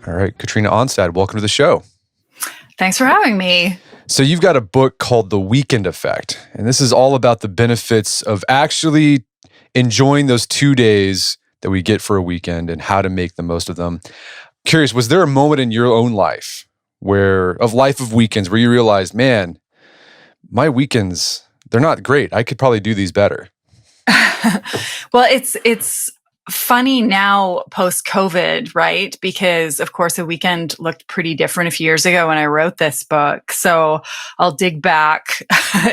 All right, Katrina Onstad, welcome to the show. Thanks for having me. So you've got a book called The Weekend Effect, and this is all about the benefits of actually enjoying those 2 days that we get for a weekend and how to make the most of them. Curious, was there a moment in your own life of weekends where you realized, man, my weekends, they're not great. I could probably do these better. Well, it's funny now post-COVID, right? Because of course the weekend looked pretty different a few years ago when I wrote this book. So I'll dig back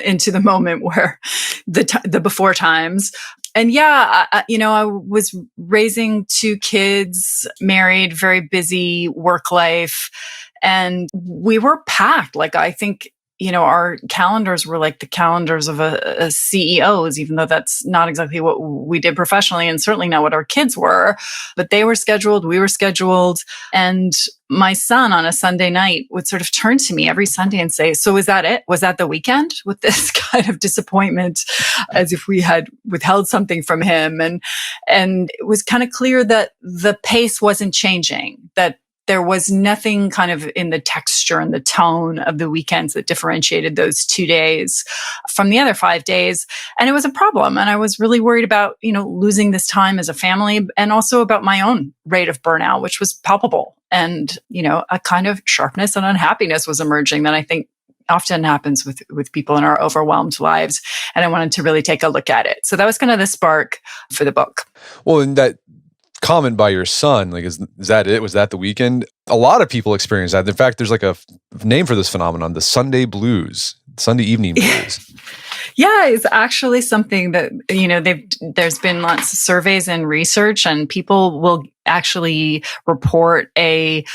into the moment where the before times. And yeah, I was raising 2 kids, married, very busy work life, and we were packed. Like, I think, our calendars were like the calendars of a CEOs, even though that's not exactly what we did professionally and certainly not what our kids were. But they were scheduled, we were scheduled. And my son on a Sunday night would sort of turn to me every Sunday and say, "So is that it? Was that the weekend?" With this kind of disappointment, as if we had withheld something from him. And it was kind of clear that the pace wasn't changing, that there was nothing kind of in the texture and the tone of the weekends that differentiated those 2 days from the other 5 days. And it was a problem. And I was really worried about, losing this time as a family, and also about my own rate of burnout, which was palpable. And, a kind of sharpness and unhappiness was emerging that I think often happens with people in our overwhelmed lives. And I wanted to really take a look at it. So that was kind of the spark for the book. Well, and that comment by your son, like, is that it? Was that the weekend? A lot of people experience that. In fact, there's like a name for this phenomenon, the Sunday blues, Sunday evening blues. Yeah, it's actually something that, there's been lots of surveys and research, and people will actually report a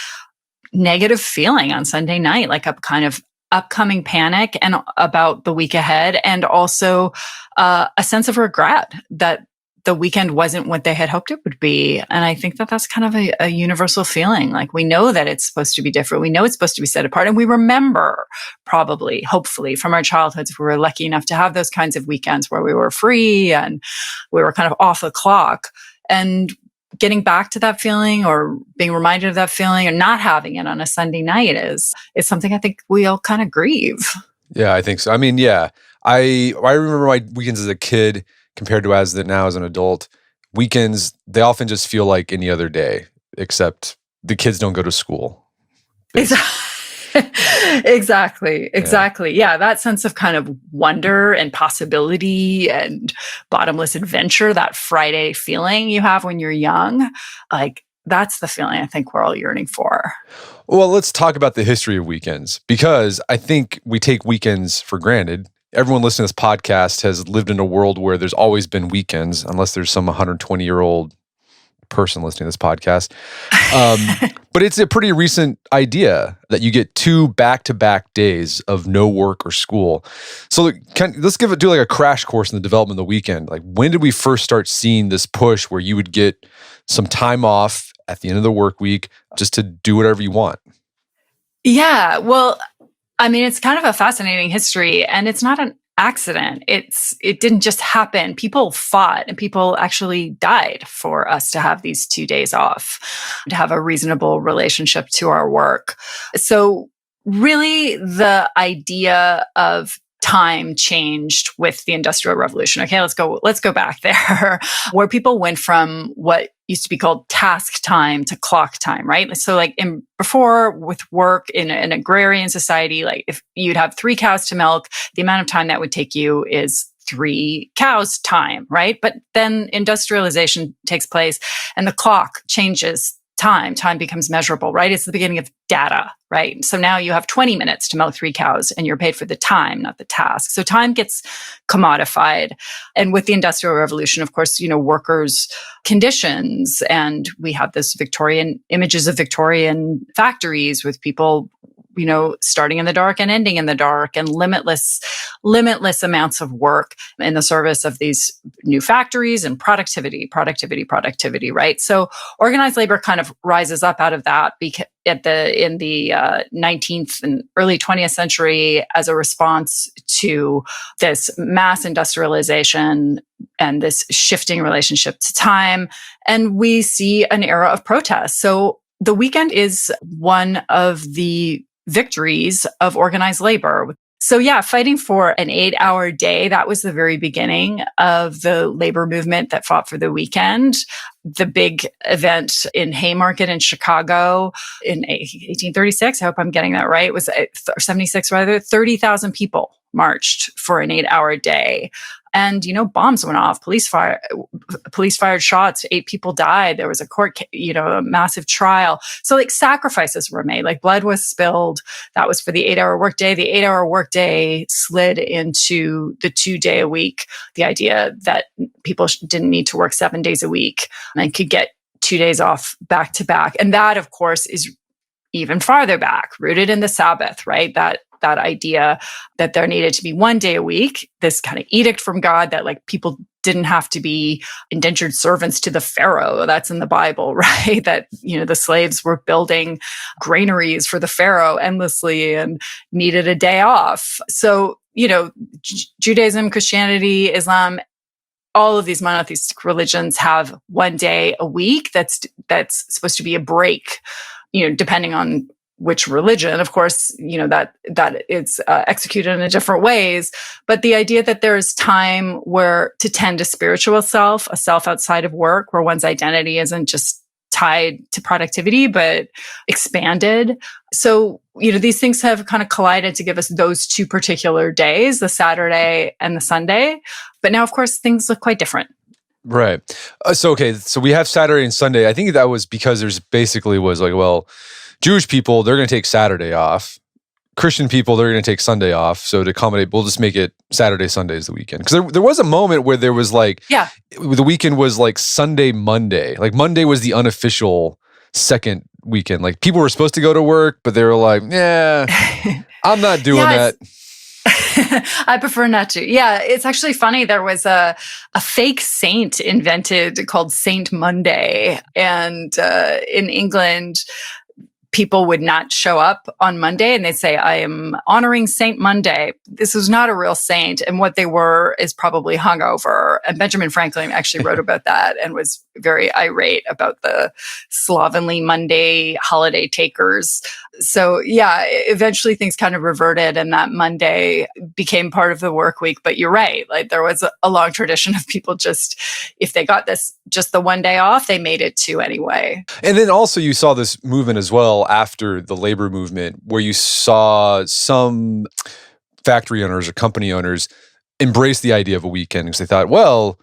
negative feeling on Sunday night, like a kind of upcoming panic and about the week ahead, and also a sense of regret that the weekend wasn't what they had hoped it would be. And I think that that's kind of a universal feeling. Like, we know that it's supposed to be different. We know it's supposed to be set apart. And we remember, probably, hopefully, from our childhoods, if we were lucky enough to have those kinds of weekends where we were free and we were kind of off the clock. And getting back to that feeling, or being reminded of that feeling, or not having it on a Sunday night is something I think we all kind of grieve. Yeah, I think so. I mean, yeah, I remember my weekends as a kid compared to now as an adult. Weekends, they often just feel like any other day, except the kids don't go to school. Exactly. Yeah, that sense of kind of wonder and possibility and bottomless adventure, that Friday feeling you have when you're young, like, that's the feeling I think we're all yearning for. Well, let's talk about the history of weekends, because I think we take weekends for granted. Everyone listening to this podcast has lived in a world where there's always been weekends, unless there's some 120-year-old person listening to this podcast. But it's a pretty recent idea that you get 2 back-to-back days of no work or school. So let's do like a crash course in the development of the weekend. Like, when did we first start seeing this push where you would get some time off at the end of the work week just to do whatever you want? Yeah, well, I mean, it's kind of a fascinating history, and it's not an accident. It didn't just happen. People fought, and people actually died for us to have these 2 days off, to have a reasonable relationship to our work. So really, the idea of time changed with the Industrial Revolution. Okay, let's go back there, where people went from what used to be called task time to clock time, right? So like before, with work in an agrarian society, like if you'd have 3 cows to milk, the amount of time that would take you is 3 cows time, right? But then industrialization takes place and the clock changes time. Time becomes measurable, right? It's the beginning of data, right? So now you have 20 minutes to milk 3 cows and you're paid for the time, not the task. So time gets commodified. And with the Industrial Revolution, of course, workers' conditions, and we have this images of Victorian factories with people starting in the dark and ending in the dark, and limitless amounts of work in the service of these new factories and productivity, right? So organized labor kind of rises up out of that in the 19th and early 20th century as a response to this mass industrialization and this shifting relationship to time. And we see an era of protest. So the weekend is one of the victories of organized labor. So yeah, fighting for an 8-hour day, that was the very beginning of the labor movement that fought for the weekend. The big event in Haymarket in Chicago in 1836, I hope I'm getting that right, was 76 rather, 30,000 people marched for an 8-hour day. And, bombs went off, police fired shots, 8 people died. There was a a massive trial. So sacrifices were made, blood was spilled. That was for the 8-hour workday. The 8-hour workday slid into the 2-day a week. The idea that people didn't need to work 7 days a week and could get 2 days off back to back. And that, of course, is even farther back, rooted in the Sabbath, right? That idea that there needed to be 1 day a week, this kind of edict from God that people didn't have to be indentured servants to the Pharaoh. That's in the Bible, right? That, the slaves were building granaries for the Pharaoh endlessly and needed a day off. So, Judaism, Christianity, Islam, all of these monotheistic religions have 1 day a week that's supposed to be a break, depending on which religion, of course, that it's executed in different ways. But the idea that there is time where to tend a spiritual self, a self outside of work, where one's identity isn't just tied to productivity, but expanded. So, these things have kind of collided to give us those two particular days, the Saturday and the Sunday. But now, of course, things look quite different. Right. So we have Saturday and Sunday. I think that was because there's basically was Jewish people, they're going to take Saturday off. Christian people, they're going to take Sunday off. So to accommodate, we'll just make it Saturday, Sunday is the weekend. Because there was a moment where there was the weekend was Sunday, Monday. Monday was the unofficial second weekend. People were supposed to go to work, but they were I'm not doing that. I prefer not to. Yeah, it's actually funny. There was a fake saint invented called Saint Monday. And in England, people would not show up on Monday and they'd say, I am honoring Saint Monday. This was not a real saint. And what they were is probably hungover. And Benjamin Franklin actually wrote about that and was very irate about the slovenly Monday holiday takers. So yeah, eventually things kind of reverted and that Monday became part of the work week. But you're right. There was a long tradition of people just, if they got just the 1 day off, they made it 2 anyway. And then also you saw this movement as well after the labor movement where you saw some factory owners or company owners embrace the idea of a weekend because they thought,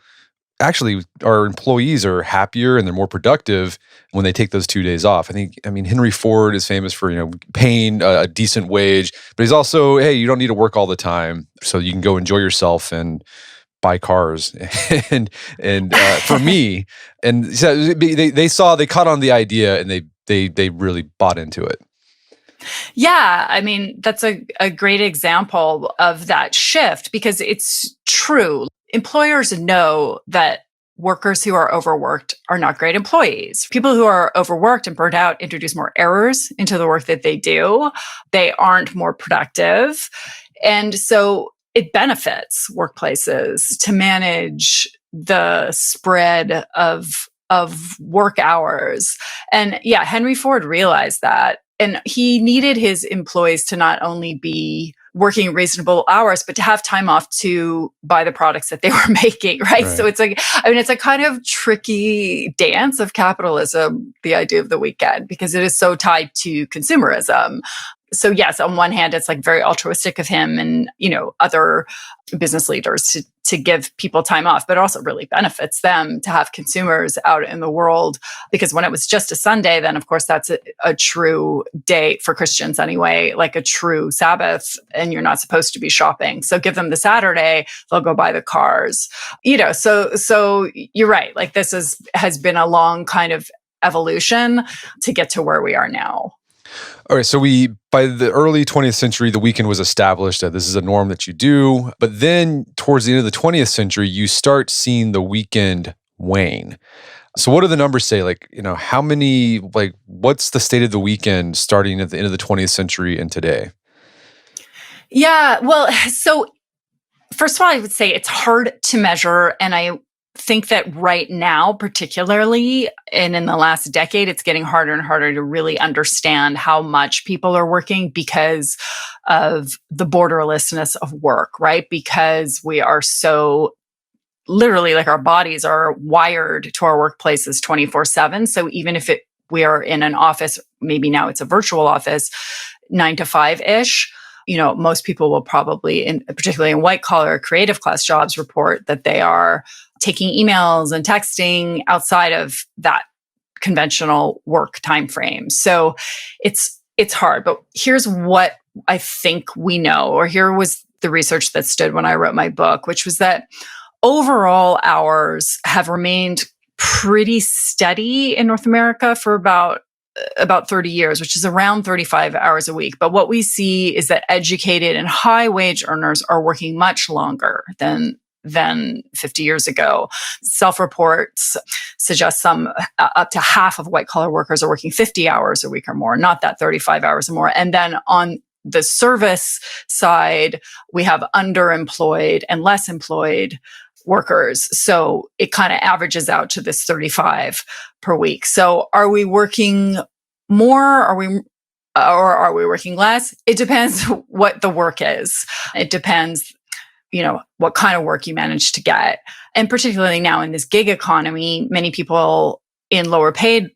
actually, our employees are happier and they're more productive when they take those 2 days off. Henry Ford is famous for, paying a decent wage, but he's also, hey, you don't need to work all the time, so you can go enjoy yourself and buy cars. and for me, and so they caught on the idea and they really bought into it. Yeah, that's a great example of that shift because it's true. Employers know that workers who are overworked are not great employees. People who are overworked and burnt out introduce more errors into the work that they do. They aren't more productive. And so it benefits workplaces to manage the spread of work hours. And yeah, Henry Ford realized that. And he needed his employees to not only be working reasonable hours, but to have time off to buy the products that they were making, right? So it's it's a kind of tricky dance of capitalism, the idea of the weekend, because it is so tied to consumerism. So yes, on one hand, it's very altruistic of him and, other business leaders to give people time off, but it also really benefits them to have consumers out in the world. Because when it was just a Sunday, then of course that's a true day for Christians anyway, like a true Sabbath, and you're not supposed to be shopping. So give them the Saturday, they'll go buy the cars. So you're right. This has been a long kind of evolution to get to where we are now. All right, so by the early 20th century, the weekend was established that this is a norm that you do. But then towards the end of the 20th century, you start seeing the weekend wane. So what do the numbers say? How many, what's the state of the weekend starting at the end of the 20th century and today? Yeah, well, so first of all, I would say it's hard to measure, and I think that right now, particularly, and in the last decade, it's getting harder and harder to really understand how much people are working because of the borderlessness of work, right? Because we are so literally, like, our bodies are wired to our workplaces 24/7. So even if we are in an office, maybe now it's a virtual office, 9 to 5-ish, most people will probably, particularly in white collar creative class jobs, report that they are taking emails and texting outside of that conventional work time frame. So it's hard. But here's what I think we know, or here was the research that stood when I wrote my book, which was that overall hours have remained pretty steady in North America for about 30 years, which is around 35 hours a week. But what we see is that educated and high wage earners are working much longer than 50 years ago. Self-reports suggest some up to half of white collar workers are working 50 hours a week or more, not that 35 hours or more. And then on the service side, we have underemployed and less employed workers. So it kind of averages out to this 35 per week. So are we working more? Or are we working less? It depends what the work is. It depends, what kind of work you manage to get. And particularly now in this gig economy, many people in lower paid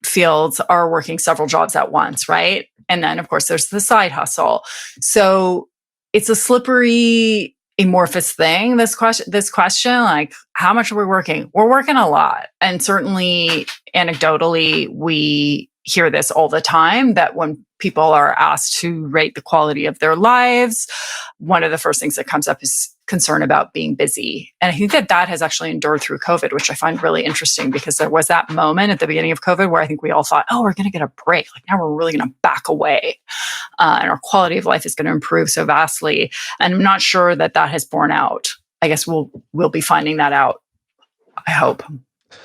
fields are working several jobs at once, right? And then, of course, there's the side hustle. So it's a slippery, amorphous thing, this question, like, how much are we working? We're working a lot. And certainly, anecdotally, we hear this all the time, that when people are asked to rate the quality of their lives, one of the first things that comes up is concern about being busy. And I think that has actually endured through COVID, which I find really interesting, because there was that moment at the beginning of COVID where I think we all thought, oh, we're going to get a break. Like, now we're really going to back away. And our quality of life is going to improve so vastly. And I'm not sure that has borne out. I guess we'll be finding that out, I hope.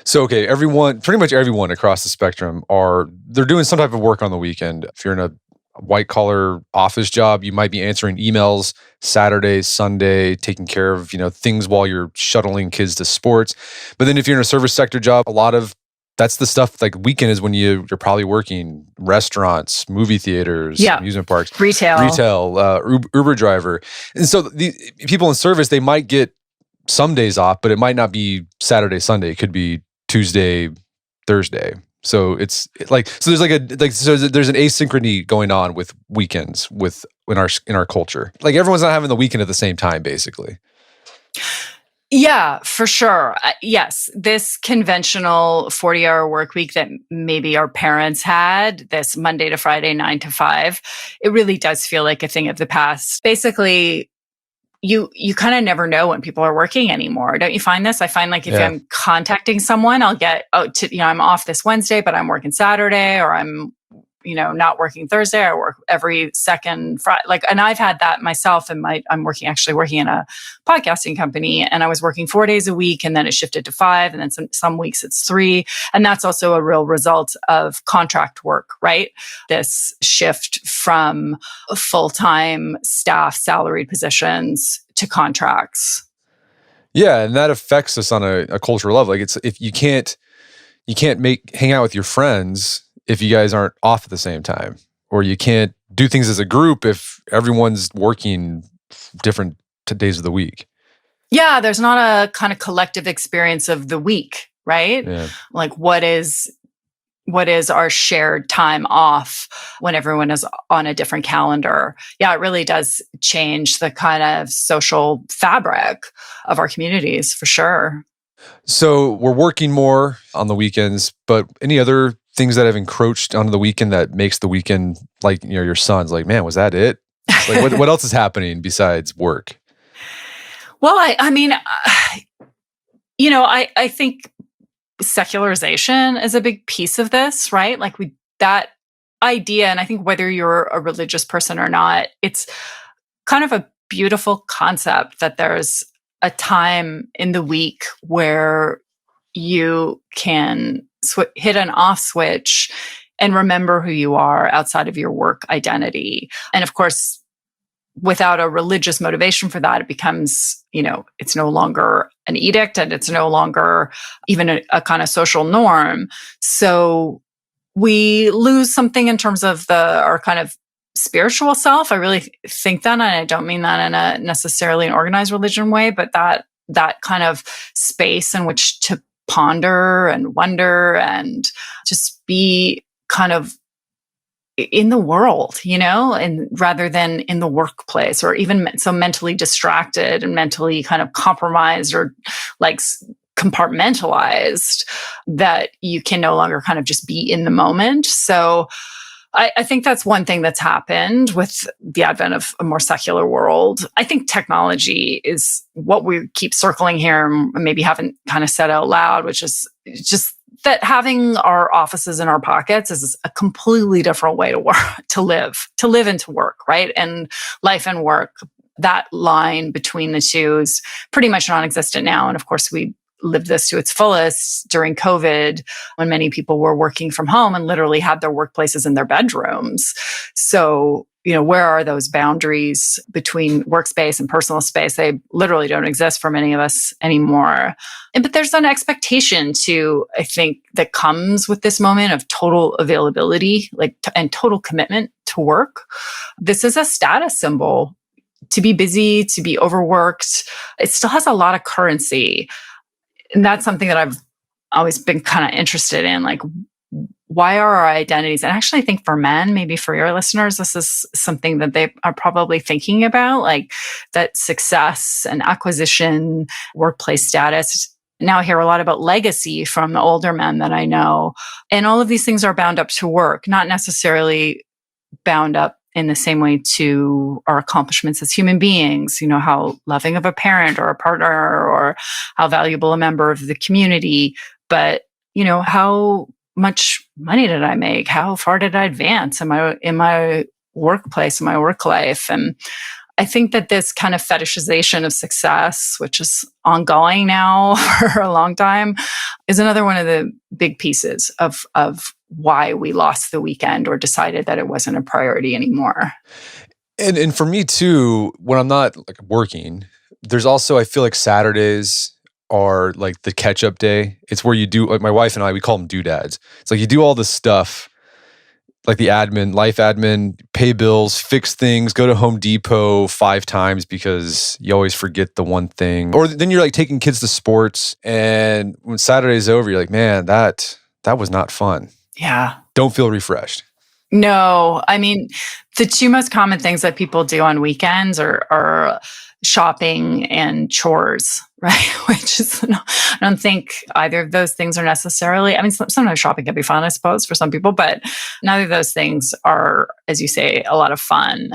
So, okay, pretty much everyone across the spectrum they're doing some type of work on the weekend. If you're in a white collar office job, you might be answering emails Saturday, Sunday, taking care of, things while you're shuttling kids to sports. But then if you're in a service sector job, a lot of that's the stuff, like, weekend is when you're probably working restaurants, movie theaters, amusement parks, retail, Uber driver. And so the people in service, they might get some days off, but it might not be Saturday, Sunday. It could be Tuesday, Thursday. So there's there's an asynchrony going on with weekends in our culture. Like, everyone's not having the weekend at the same time, basically. Yeah, for sure. Yes, this conventional 40-hour work week that maybe our parents had, this Monday to Friday, 9 to 5, it really does feel like a thing of the past. Basically, you kind of never know when people are working anymore. Don't you find this? I find, like, if I'm contacting someone, I'll get, I'm off this Wednesday, but I'm working Saturday, or I'm, not working Thursday. I work every second Friday. And I've had that myself. And I'm actually working in a podcasting company, and I was working 4 days a week, and then it shifted to 5, and then some weeks it's 3. And that's also a real result of contract work, right? This shift from full-time staff salaried positions to contracts. Yeah, and that affects us on a cultural level. Like, it's, if you can't hang out with your friends if you guys aren't off at the same time, or you can't do things as a group if everyone's working different days of the week. Yeah, there's not a kind of collective experience of the week, right? Yeah. Like, what is our shared time off when everyone is on a different calendar? Yeah, it really does change the kind of social fabric of our communities, for sure. So we're working more on the weekends, but any other things that have encroached onto the weekend that makes the weekend, like, your son's like, man, was that it? Like, what else is happening besides work? Well, I mean, I think secularization is a big piece of this, right? Like, that idea, and I think whether you're a religious person or not, it's kind of a beautiful concept that there's a time in the week where you can hit an off switch and remember who you are outside of your work identity. And of course, without a religious motivation for that, it becomes, it's no longer an edict and it's no longer even a kind of social norm. So we lose something in terms of our kind of spiritual self. I really think that, and I don't mean that in a necessarily an organized religion way, but that kind of space in which to ponder and wonder and just be kind of in the world, and rather than in the workplace, or even so mentally distracted and mentally kind of compromised or like compartmentalized that you can no longer kind of just be in the moment. So I think that's one thing that's happened with the advent of a more secular world. I think technology is what we keep circling here and maybe haven't kind of said out loud, which is just that having our offices in our pockets is a completely different way to work, to live and to work, right? And life and work, that line between the two is pretty much non-existent now. And of course, we lived this to its fullest during COVID when many people were working from home and literally had their workplaces in their bedrooms. So, where are those boundaries between workspace and personal space? They literally don't exist for many of us anymore. But there's an expectation I think, that comes with this moment of total availability, and total commitment to work. This is a status symbol. To be busy, to be overworked, it still has a lot of currency. And that's something that I've always been kind of interested in, why are our identities? And I actually think for men, maybe for your listeners, this is something that they are probably thinking about, that success and acquisition, workplace status. Now I hear a lot about legacy from the older men that I know. And all of these things are bound up to work, not necessarily bound up in the same way to our accomplishments as human beings, how loving of a parent or a partner or how valuable a member of the community, but, how much money did I make? How far did I advance in my workplace, in my work life? And I think that this kind of fetishization of success, which is ongoing now for a long time, is another one of the big pieces of why we lost the weekend or decided that it wasn't a priority anymore. And for me too, when I'm not working, there's also, I feel like Saturdays are like the catch-up day. It's where you do, my wife and I, we call them doodads. It's you do all this stuff, like the admin, life admin, pay bills, fix things, go to Home Depot 5 times because you always forget the one thing. Or then you're taking kids to sports, and when Saturday's over, you're man, that was not fun. Yeah. Don't feel refreshed. No, I mean, the two most common things that people do on weekends are shopping and chores, right? Which is, I don't think either of those things are necessarily, sometimes shopping can be fun, I suppose, for some people, but neither of those things are, as you say, a lot of fun.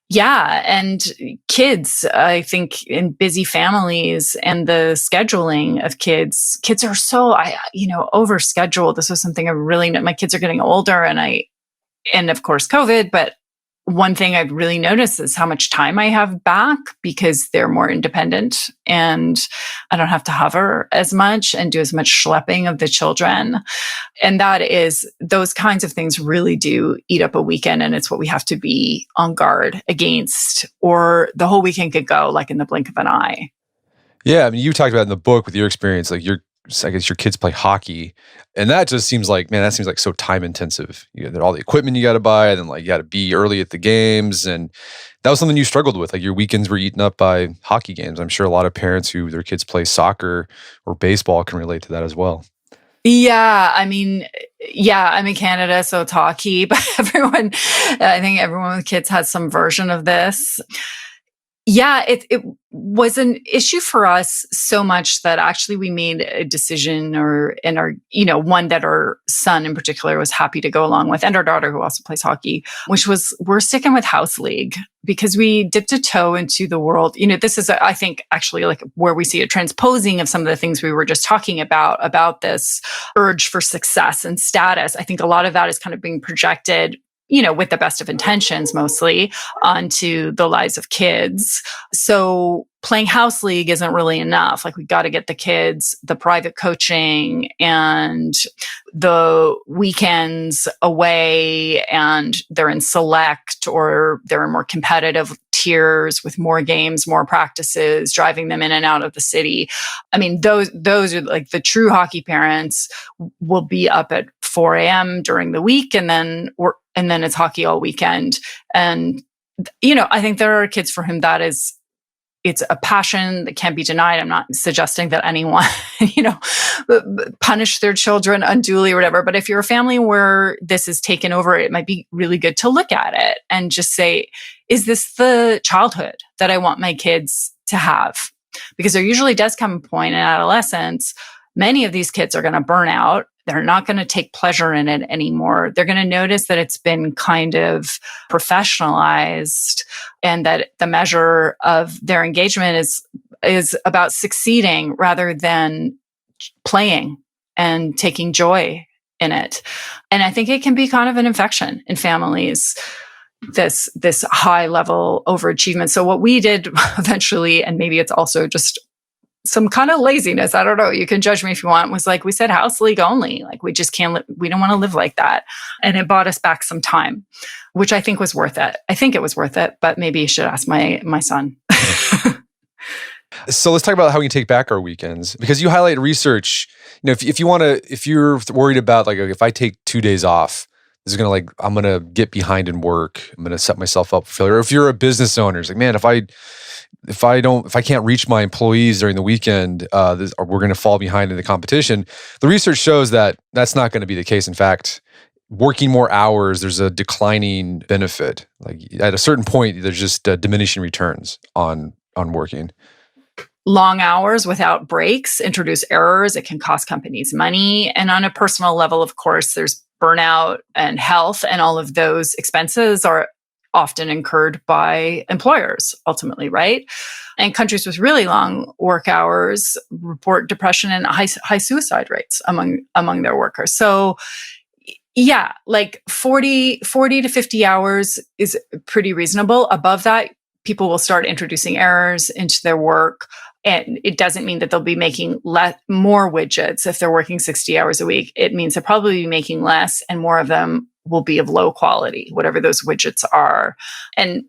Yeah. And kids, I think in busy families and the scheduling of kids are so, overscheduled. This was something I really know. My kids are getting older and of course COVID, but one thing I've really noticed is how much time I have back because they're more independent and I don't have to hover as much and do as much schlepping of the children. And those kinds of things really do eat up a weekend, and it's what we have to be on guard against, or the whole weekend could go in the blink of an eye. Yeah, you talked about in the book with your experience, I guess your kids play hockey, and that just seems that seems so time intensive. You got all the equipment you got to buy, and then you got to be early at the games, and that was something you struggled with. Your weekends were eaten up by hockey games. I'm sure a lot of parents who their kids play soccer or baseball can relate to that as well. Yeah, I'm in Canada, so it's hockey, but I think everyone with kids has some version of this. Yeah, it was an issue for us so much that actually we made a decision, one that our son in particular was happy to go along with, and our daughter who also plays hockey, which was we're sticking with house league because we dipped a toe into the world. This is, I think, actually where we see a transposing of some of the things we were just talking about this urge for success and status. I think a lot of that is kind of being projected with the best of intentions mostly, onto the lives of kids. So playing house league isn't really enough. Like, we got to get the kids the private coaching and the weekends away, and they're in select or they're in more competitive tiers with more games, more practices, driving them in and out of the city. I mean, those are like the true hockey parents will be up at 4 a.m. during the week, and then it's hockey all weekend. And, I think there are kids for whom it's a passion that can't be denied. I'm not suggesting that anyone, punish their children unduly or whatever. But if you're a family where this is taken over, it might be really good to look at it and just say, is this the childhood that I want my kids to have? Because there usually does come a point in adolescence, many of these kids are going to burn out. They're not going to take pleasure in it anymore. They're going to notice that it's been kind of professionalized, and that the measure of their engagement is about succeeding rather than playing and taking joy in it. And I think it can be kind of an infection in families, this high level overachievement. So what we did eventually, and maybe it's also just some kind of laziness, I don't know, you can judge me if you want, was like, we said house league only. Like, we just can't, we don't want to live like that. And it bought us back some time, which I think was worth it. I think it was worth it, but maybe you should ask my son. So let's talk about how we can take back our weekends, because you highlight research. If you're worried about, like, if I take 2 days off, this is going to, I'm going to get behind in work. I'm going to set myself up for failure. Or if you're a business owner, it's like, man, if I can't reach my employees during the weekend, we're going to fall behind in the competition. The research shows that that's not going to be the case. In fact, working more hours, there's a declining benefit. Like, at a certain point, there's just diminishing returns on working. Long hours without breaks introduce errors. It can cost companies money. And on a personal level, of course, there's burnout and health, and all of those expenses are often incurred by employers ultimately, right? And countries with really long work hours report depression and high suicide rates among their workers. So yeah, like 40 to 50 hours is pretty reasonable. Above that, people will start introducing errors into their work. And it doesn't mean that they'll be making more widgets if they're working 60 hours a week. It means they'll probably be making less, and more of them will be of low quality, whatever those widgets are. And,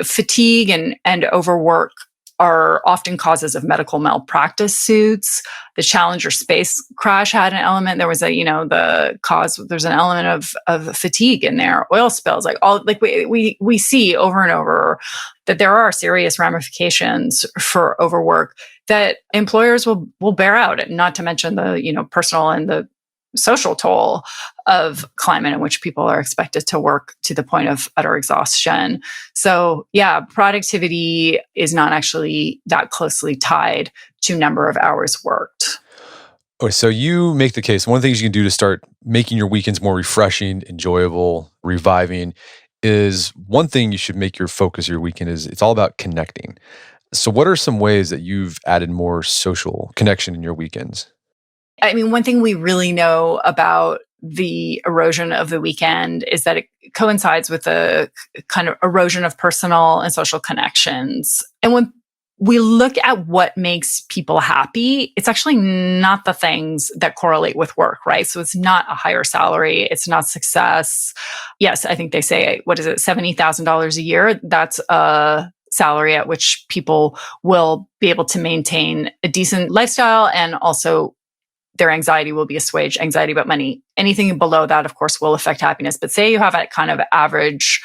fatigue and overwork are often causes of medical malpractice suits. The Challenger space crash had an element. There was there's an element of fatigue in there, oil spills, we see over and over that there are serious ramifications for overwork that employers will bear out, not to mention the, personal and the social toll of climate in which people are expected to work to the point of utter exhaustion. So yeah, productivity is not actually that closely tied to number of hours worked. Okay, so you make the case, one of the things you can do to start making your weekends more refreshing, enjoyable, reviving, is one thing you should make your focus of your weekend is it's all about connecting. So what are some ways that you've added more social connection in your weekends? I mean, one thing we really know about the erosion of the weekend is that it coincides with the kind of erosion of personal and social connections. And when we look at what makes people happy, it's actually not the things that correlate with work, right? So it's not a higher salary. It's not success. Yes, I think they say, what is it, $70,000 a year? That's a salary at which people will be able to maintain a decent lifestyle, and also their anxiety will be assuaged, anxiety about money. Anything below that, of course, will affect happiness. But say you have a kind of average,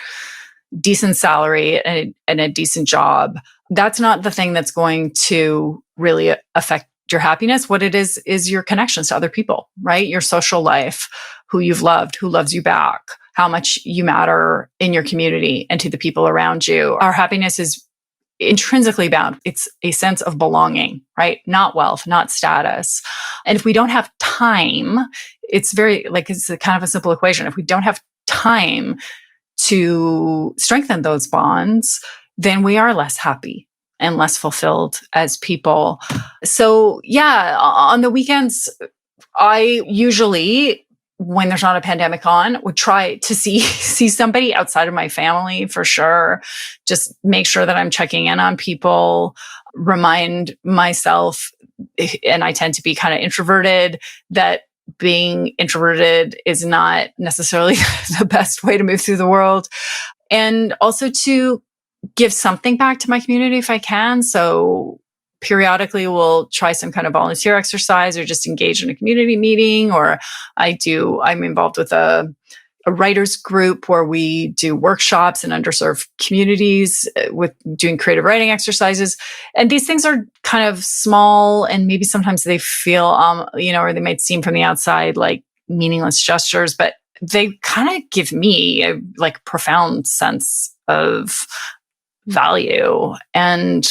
decent salary and a decent job, that's not the thing that's going to really affect your happiness. What it is your connections to other people, right? Your social life, who you've loved, who loves you back, how much you matter in your community and to the people around you. Our happiness is intrinsically bound. It's a sense of belonging, right? Not wealth, not status. And if we don't have time, it's a kind of a simple equation. If we don't have time to strengthen those bonds, then we are less happy and less fulfilled as people. So yeah, on the weekends, I usually when there's not a pandemic on, would try to see somebody outside of my family for sure. Just make sure that I'm checking in on people, remind myself, and I tend to be kind of introverted, that being introverted is not necessarily the best way to move through the world. And also to give something back to my community if I can. So periodically we'll try some kind of volunteer exercise or just engage in a community meeting. Or I'm involved with a writers group where we do workshops in underserved communities with doing creative writing exercises. And these things are kind of small, and maybe sometimes they feel, or they might seem from the outside like meaningless gestures, but they kind of give me a like profound sense of value. And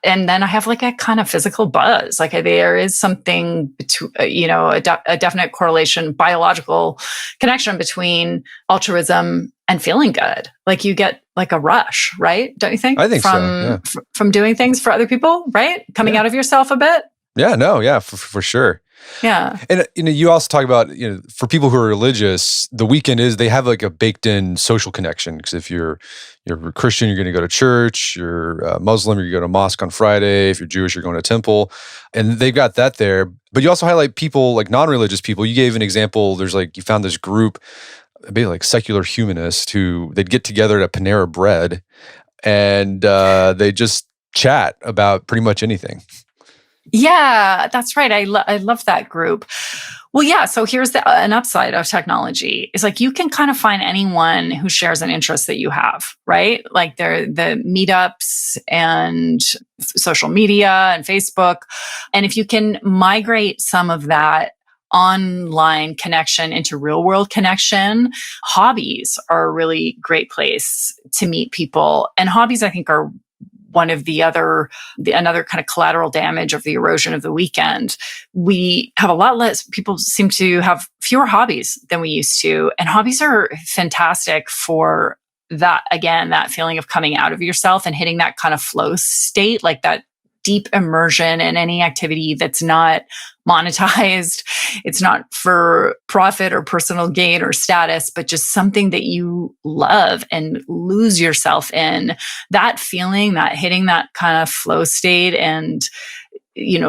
then I have like a kind of physical buzz. Like there is something between, a definite correlation, biological connection between altruism and feeling good. Like you get like a rush, right? Don't you think? I think so. Yeah. From doing things for other people, right? Coming out of yourself a bit. Yeah, no, yeah, for sure. Yeah. And you also talk about, for people who are religious, the weekend they have like a baked in social connection. Because if you're a Christian, you're going to go to church. You're a Muslim, you're going to go to mosque on Friday. If you're Jewish, you're going to temple. And they've got that there. But you also highlight people like non-religious people. You gave an example. There's like, you found this group, maybe like secular humanists, who they'd get together at a Panera Bread and they just chat about pretty much anything. Yeah, that's right. I love that group. Well, yeah. So here's an upside of technology is like you can kind of find anyone who shares an interest that you have, right? Like the meetups and social media and Facebook. And if you can migrate some of that online connection into real world connection, hobbies are a really great place to meet people. And hobbies, I think, are one of another kind of collateral damage of the erosion of the weekend. We have a lot less, people seem to have fewer hobbies than we used to. And hobbies are fantastic for that, again, that feeling of coming out of yourself and hitting that kind of flow state, like that deep immersion in any activity that's not monetized. It's not for profit or personal gain or status, but just something that you love and lose yourself in. That feeling, that hitting that kind of flow state and,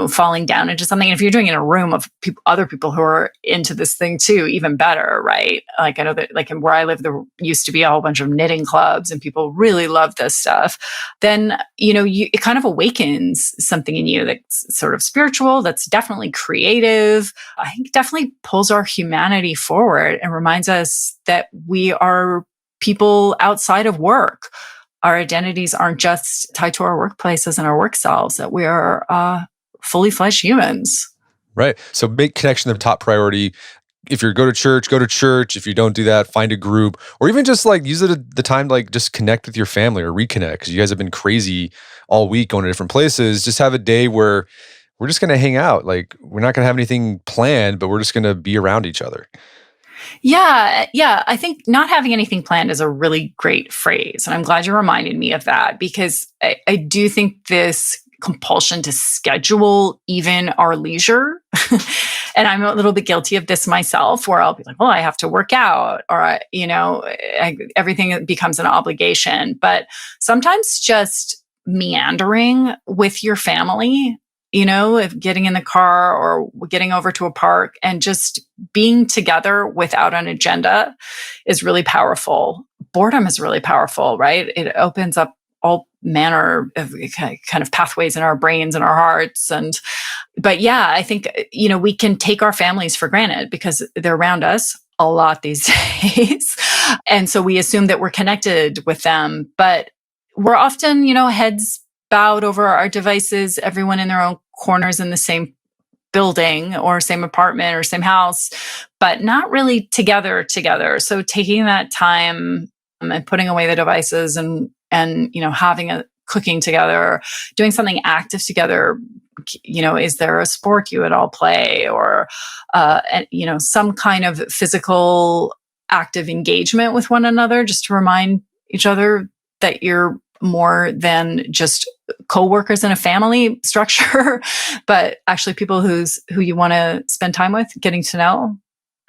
falling down into something. And if you're doing it in a room of other people who are into this thing too, even better, right? Like I know that like where I live, there used to be a whole bunch of knitting clubs and people really love this stuff. Then, it kind of awakens something in you that's sort of spiritual, that's definitely creative. I think definitely pulls our humanity forward and reminds us that we are people outside of work. Our identities aren't just tied to our workplaces and our work selves, that we are fully fledged humans. Right. So make connection the top priority. If you go to church, go to church. If you don't do that, find a group, or even just like use it the time to like just connect with your family or reconnect, because you guys have been crazy all week going to different places. Just have a day where we're just going to hang out. Like we're not going to have anything planned, but we're just going to be around each other. Yeah. I think not having anything planned is a really great phrase. And I'm glad you reminded me of that, because I do think this compulsion to schedule even our leisure. And I'm a little bit guilty of this myself, where I'll be like, well, I have to work out, or, everything becomes an obligation. But sometimes just meandering with your family, if getting in the car or getting over to a park and just being together without an agenda is really powerful. Boredom is really powerful, right? It opens up all manner of kind of pathways in our brains and our hearts. But yeah, I think, we can take our families for granted because they're around us a lot these days. And so we assume that we're connected with them, but we're often, heads bowed over our devices, everyone in their own corners in the same building or same apartment or same house, but not really together. So taking that time and putting away the devices and having a cooking together, doing something active together. Is there a sport you would all play, or some kind of physical active engagement with one another, just to remind each other that you're more than just co-workers in a family structure, but actually people who you want to spend time with, getting to know.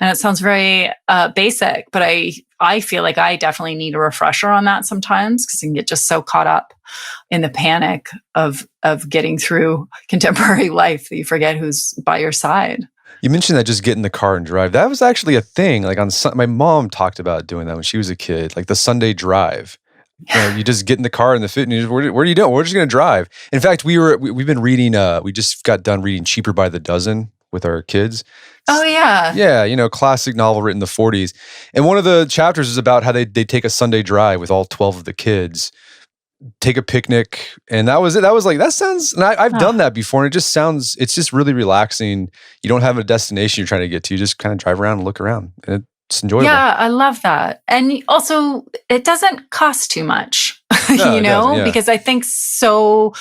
And it sounds very basic, but I feel like I definitely need a refresher on that sometimes because you can get just so caught up in the panic of getting through contemporary life that you forget who's by your side. You mentioned that just get in the car and drive. That was actually a thing. Like my mom talked about doing that when she was a kid, like the Sunday drive. You just get in the car and the fit, and you just, what are you doing? We're just going to drive. In fact, we've been reading. We just got done reading Cheaper by the Dozen with our kids. Oh yeah, yeah. Classic novel written in the '40s, and one of the chapters is about how they take a Sunday drive with all 12 of the kids, take a picnic, and that was it. That was like, that sounds. And I've done that before, and it just sounds. It's just really relaxing. You don't have a destination you're trying to get to. You just kind of drive around and look around, and it's enjoyable. Yeah, I love that. And also, it doesn't cost too much, yeah. because I think so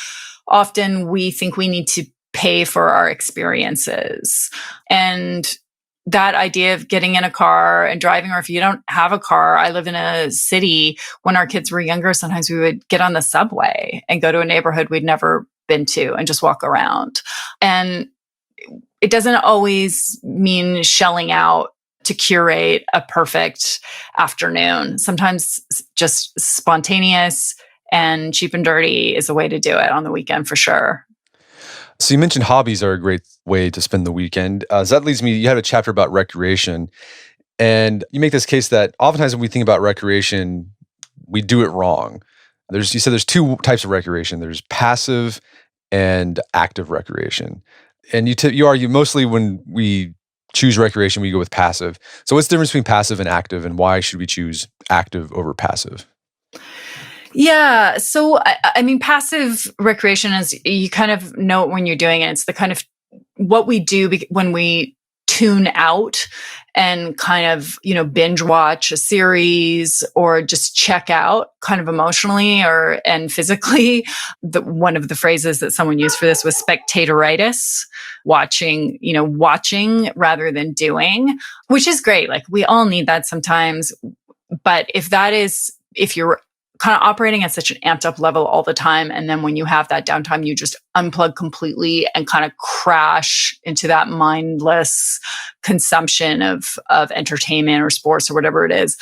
often we think we need to pay for our experiences. And that idea of getting in a car and driving, or if you don't have a car, I live in a city. When our kids were younger, sometimes we would get on the subway and go to a neighborhood we'd never been to and just walk around. And it doesn't always mean shelling out to curate a perfect afternoon. Sometimes just spontaneous and cheap and dirty is a way to do it on the weekend for sure. So you mentioned hobbies are a great way to spend the weekend. So that leads me, you had a chapter about recreation, and you make this case that oftentimes when we think about recreation, we do it wrong. You said there's two types of recreation. There's passive and active recreation. And you argue mostly when we choose recreation, we go with passive. So what's the difference between passive and active, and why should we choose active over passive? Yeah. So, I mean, passive recreation is, you kind of know it when you're doing it. It's the kind of what we do when we tune out and kind of, binge watch a series or just check out kind of emotionally and physically. One of the phrases that someone used for this was spectatoritis, watching rather than doing, which is great. Like, we all need that sometimes. But if you're kind of operating at such an amped up level all the time, and then when you have that downtime, you just unplug completely and kind of crash into that mindless consumption of entertainment or sports or whatever it is,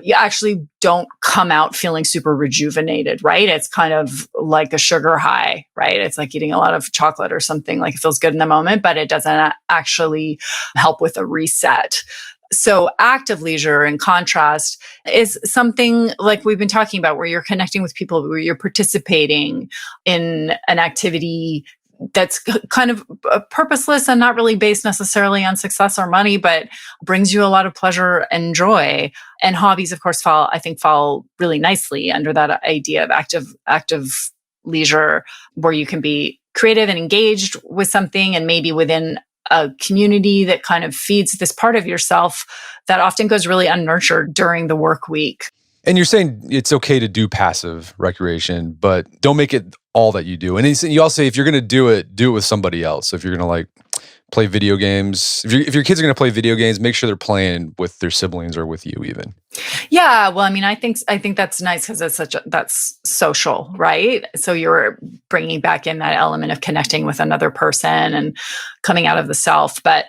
you actually don't come out feeling super rejuvenated, right? It's kind of like a sugar high, right? It's like eating a lot of chocolate or something. Like, it feels good in the moment, but it doesn't actually help with a reset. So active leisure, in contrast, is something like we've been talking about, where you're connecting with people, where you're participating in an activity that's kind of purposeless and not really based necessarily on success or money, but brings you a lot of pleasure and joy. And hobbies, of course, fall really nicely under that idea of active leisure, where you can be creative and engaged with something, and maybe within a community that kind of feeds this part of yourself that often goes really unnurtured during the work week. And you're saying it's okay to do passive recreation, but don't make it all that you do. And you also say, if you're going to do it with somebody else. So if you're going to play video games, if your kids are going to play video games, make sure they're playing with their siblings or with you even. Yeah, well, I mean, I think that's nice because that's social, right? So you're bringing back in that element of connecting with another person and coming out of the self. But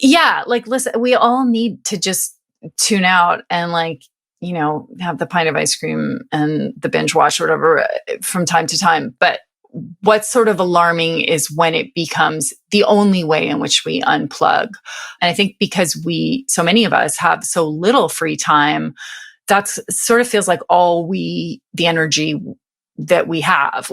yeah, listen, we all need to just tune out and have the pint of ice cream and the binge watch or whatever from time to time. But what's sort of alarming is when it becomes the only way in which we unplug. And I think because so many of us have so little free time, that's sort of feels like the energy that we have,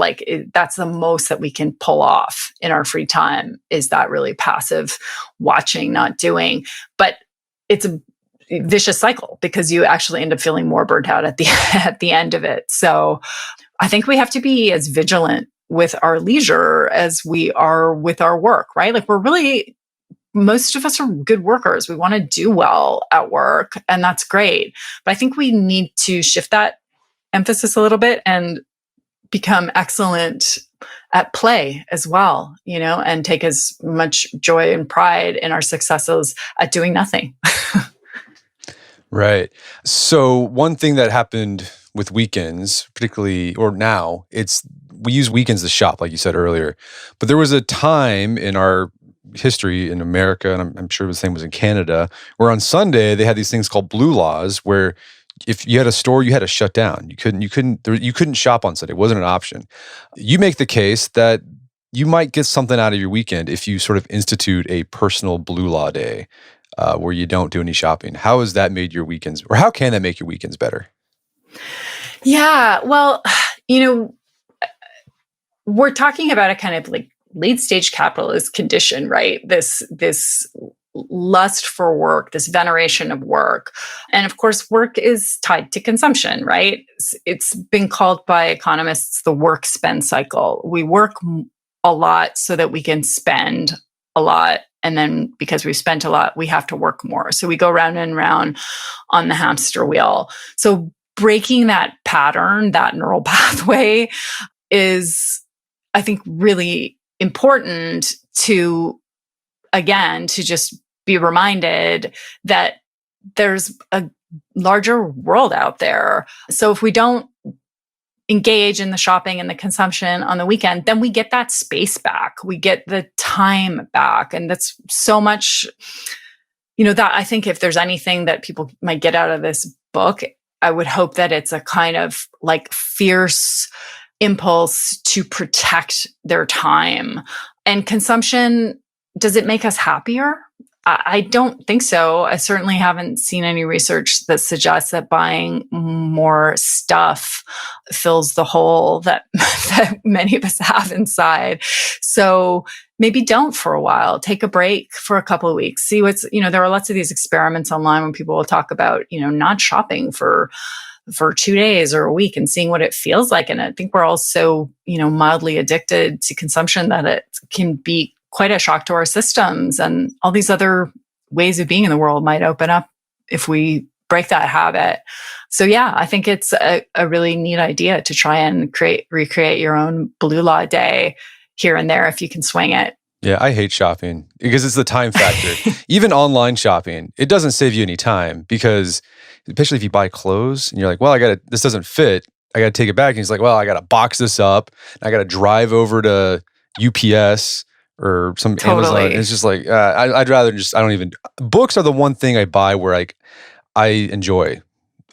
that's the most that we can pull off in our free time, is that really passive watching, not doing. But it's a vicious cycle because you actually end up feeling more burnt out at the end of it. So I think we have to be as vigilant with our leisure as we are with our work, right? Most of us are good workers. We want to do well at work, and that's great. But I think we need to shift that emphasis a little bit and become excellent at play as well, and take as much joy and pride in our successes at doing nothing. Right. So one thing that happened with weekends, particularly, or now, we use weekends to shop, like you said earlier. But there was a time in our history in America, and I'm sure the same was in Canada, where on Sunday they had these things called blue laws, where if you had a store, you had to shut down. You couldn't shop on Sunday. It wasn't an option. You make the case that you might get something out of your weekend if you sort of institute a personal blue law day where you don't do any shopping. How has that made your weekends, or how can that make your weekends better? Yeah, well, you know, we're talking about a kind of like late stage capitalist condition, right? This lust for work, this veneration of work. And of course, work is tied to consumption, right? It's been called by economists the work spend cycle. We work a lot so that we can spend a lot. And then because we've spent a lot, we have to work more. So we go round and round on the hamster wheel. So breaking that pattern, that neural pathway, is, I think, really important to just be reminded that there's a larger world out there. So if we don't engage in the shopping and the consumption on the weekend, then we get that space back. We get the time back. And that's so much, that I think if there's anything that people might get out of this book, I would hope that it's a kind of like fierce impulse to protect their time. And consumption, does it make us happier? I don't think so. I certainly haven't seen any research that suggests that buying more stuff fills the hole that many of us have inside. So maybe don't for a while. Take a break for a couple of weeks. See what's, there are lots of these experiments online when people will talk about, not shopping for 2 days or a week and seeing what it feels like. And I think we're all so, mildly addicted to consumption that it can be quite a shock to our systems, and all these other ways of being in the world might open up if we break that habit. So yeah, I think it's a really neat idea to try and recreate your own blue law day here and there if you can swing it. Yeah, I hate shopping because it's the time factor. Even online shopping, it doesn't save you any time because, especially if you buy clothes and you're like, well, this doesn't fit. I got to take it back. And he's like, well, I got to box this up. I got to drive over to UPS or some Amazon. It's just like, I'd rather books are the one thing I buy where I enjoy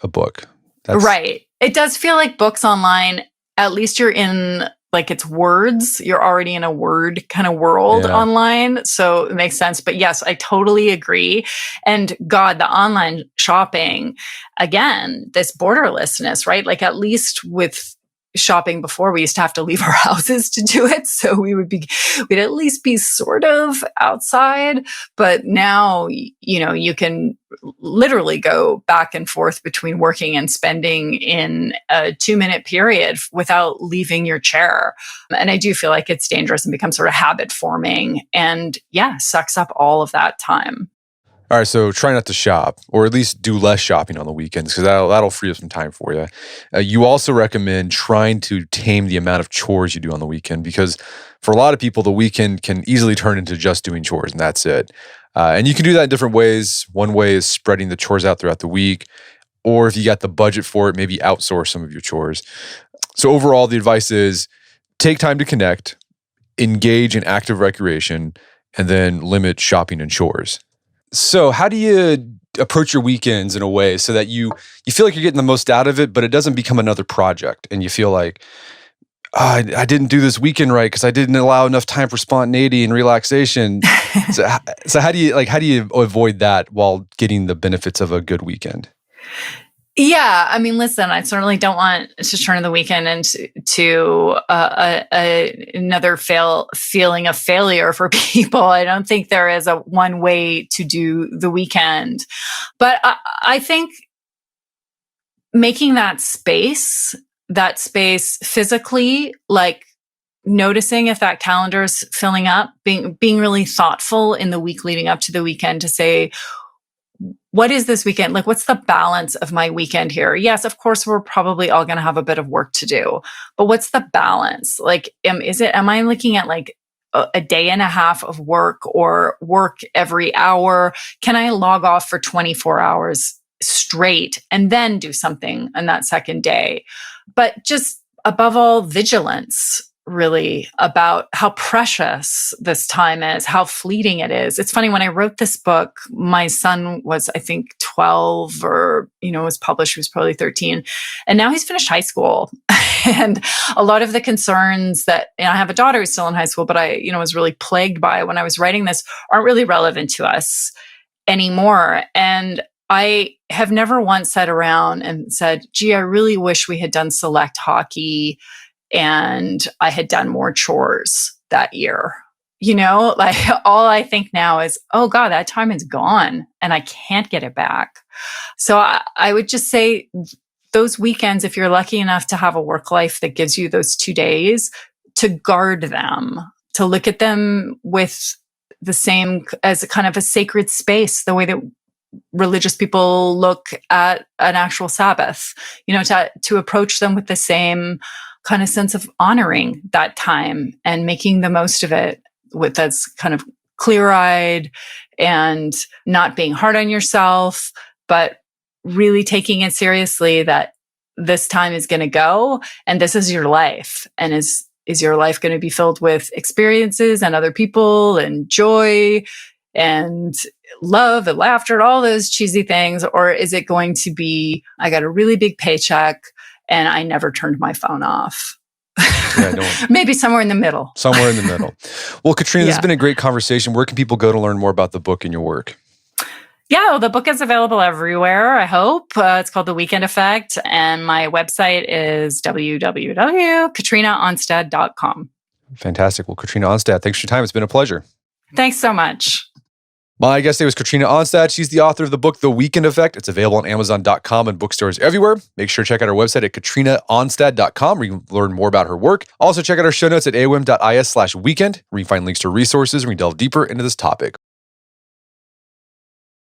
a book. Right. It does feel like books online, at least you're in, like, it's words. You're already in a word kind of world online. So it makes sense. But yes, I totally agree. And God, the online shopping, again, this borderlessness, right? Like, at least with shopping before, we used to have to leave our houses to do it. So we'd at least be sort of outside. But now, you can literally go back and forth between working and spending in a 2-minute period without leaving your chair. And I do feel like it's dangerous and becomes sort of habit forming and sucks up all of that time. All right, so try not to shop, or at least do less shopping on the weekends, because that'll free up some time for you. You also recommend trying to tame the amount of chores you do on the weekend, because for a lot of people, the weekend can easily turn into just doing chores, and that's it. And you can do that in different ways. One way is spreading the chores out throughout the week, or if you got the budget for it, maybe outsource some of your chores. So overall, the advice is take time to connect, engage in active recreation, and then limit shopping and chores. So how do you approach your weekends in a way so that you feel like you're getting the most out of it, but it doesn't become another project and you feel like, I didn't do this weekend right because I didn't allow enough time for spontaneity and relaxation. so how do you avoid that while getting the benefits of a good weekend? Yeah, I mean, listen, I certainly don't want to turn the weekend into another feeling of failure for people. I don't think there is a one way to do the weekend. But I think making that space physically, like noticing if that calendar is filling up, being really thoughtful in the week leading up to the weekend to say, what is this weekend? Like, what's the balance of my weekend here? Yes, of course, we're probably all going to have a bit of work to do, but what's the balance? Like, am I looking at like a day and a half of work or work every hour? Can I log off for 24 hours straight and then do something on that second day? But just above all, vigilance, really about how precious this time is, how fleeting it is. It's funny, when I wrote this book, my son was, I think, 12 or, was published, he was probably 13. And now he's finished high school. And a lot of the concerns that, and I have a daughter who's still in high school, but I, was really plagued by when I was writing this, aren't really relevant to us anymore. And I have never once sat around and said, gee, I really wish we had done select hockey and I had done more chores that year. Like all I think now is, oh God, that time is gone and I can't get it back. So I would just say those weekends, if you're lucky enough to have a work life that gives you those 2 days, to guard them, to look at them with the same as a kind of a sacred space, the way that religious people look at an actual Sabbath, to approach them with the same kind of sense of honoring that time and making the most of it with as kind of clear-eyed and not being hard on yourself, but really taking it seriously that this time is going to go and this is your life. And is your life going to be filled with experiences and other people and joy and love and laughter and all those cheesy things? Or is it going to be, I got a really big paycheck and I never turned my phone off? Maybe somewhere in the middle. Somewhere in the middle. Well, Katrina, this has been a great conversation. Where can people go to learn more about the book and your work? Yeah, well, the book is available everywhere, I hope. It's called The Weekend Effect, and my website is www.katrinaonstad.com. Fantastic. Well, Katrina Onstad, thanks for your time. It's been a pleasure. Thanks so much. My guest today was Katrina Onstad. She's the author of the book, The Weekend Effect. It's available on Amazon.com and bookstores everywhere. Make sure to check out our website at katrinaonstad.com where you can learn more about her work. Also, check out our show notes at awim.is/weekend where you can find links to resources where we delve deeper into this topic.